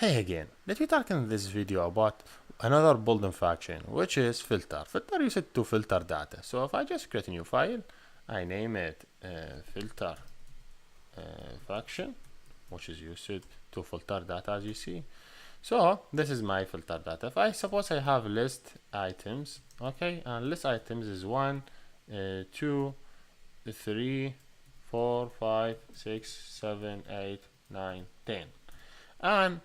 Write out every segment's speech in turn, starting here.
Hey again, let me talk in this video about another built-in function, which is filter. Filter used to filter data. So if I just create a new file, I name it filter function, which is used to filter data, as you see. So this is my filter data. If I suppose I have list items, okay, and list items is 1, 2, 3, 4, 5, 6, 7, 8, 9, 10. And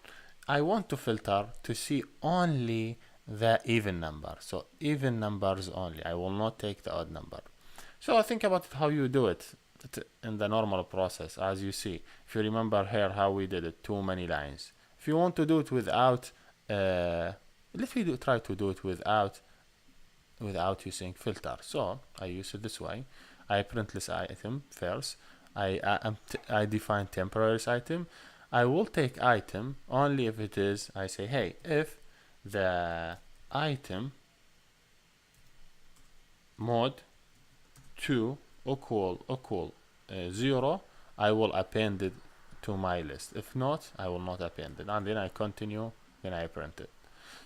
I want to filter to see only the even number. So even numbers only. I will not take the odd number. So think about how you do it in the normal process. As you see, if you remember here how we did it, too many lines. If you want to do it without, let me try to do it without using filter. So I use it this way. I print this item first. I define temporary item. I will take item only if it is, I say, hey, if the item mod 2 equal 0, I will append it to my list. If not, I will not append it. And then I continue, then I print it.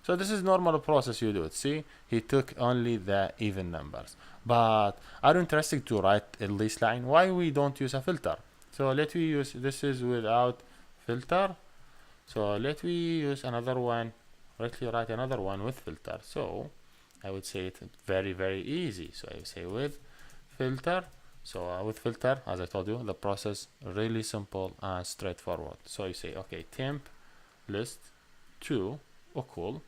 So this is normal process you do it. See, he took only the even numbers. But are you interested to write a list line? Why we don't use a filter? So let me use, this is without filter. So let me use another one. Let me write another one with filter. So I would say it very easy. So I would say with filter. So with filter, as I told you, the process really simple and straightforward. So you say, okay, temp list 2 equal,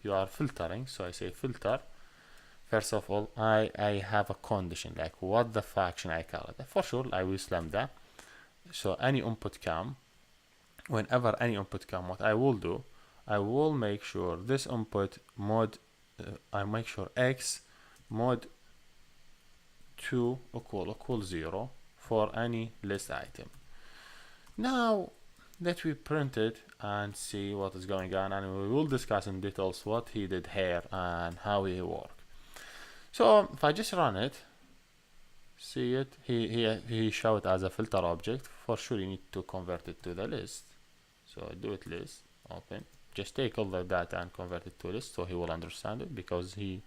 you are filtering. So I say filter. First of all, I have a condition, like what the function I call it. For sure, I will use lambda. So any input come, whenever any input come, what I will do, I will make sure this input mod, I make sure x mod 2 equal 0 for any list item. Now let me print it and see what is going on, and we will discuss in details what he did here and how he worked. So if I just run it, see it, he showed as a filter object. For sure you need to convert it to the list. So do it list, open, just take all the data and convert it to a list, so he will understand it because he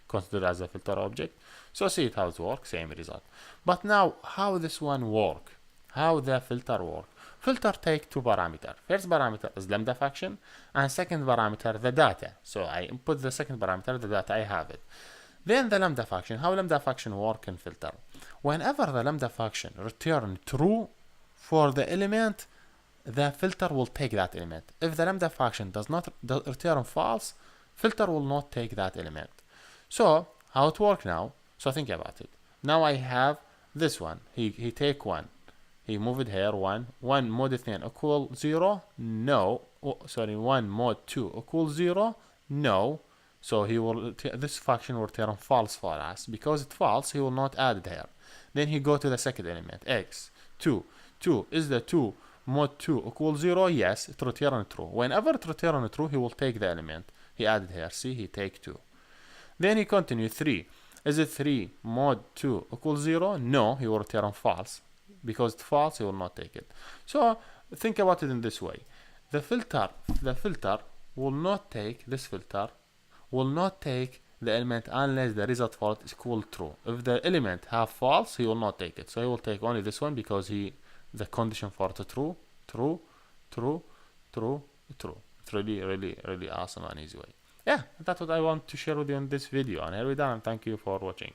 considered as a filter object. So see it how it works, same result. But now how this one work, how the filter work. Filter take two parameters. First parameter is lambda function, and second parameter the data. So I input the second parameter, the data, I have it. Then the lambda function, how lambda function work in filter. Whenever the lambda function return true for the element, the filter will take that element. If the lambda function does not return false, filter will not take that element. So how it work now? So think about it. Now I have this one. He take 1. He moved here 1. 1 mod 2 equal 0. No. Oh, sorry. 1 mod 2 equal 0. No. So he will this function will return false for us. Because it's false, he will not add it here. Then he go to the second element, x 2. 2 is the 2 mod 2 equal 0. Yes, it return true. Whenever it return true, he will take the element he added here. See, he take 2. Then he continue 3. Is it 3 mod 2 equal 0? No, he will return false. Because it's false, he will not take it. So think about it in this way. The filter will not take, this filter will not take the element unless the result for it is equal true. If the element have false, he will not take it. So he will take only this one because the condition for it is true. It's really awesome and easy way. Yeah, that's what I want to share with you in this video, and here we done. Thank you for watching.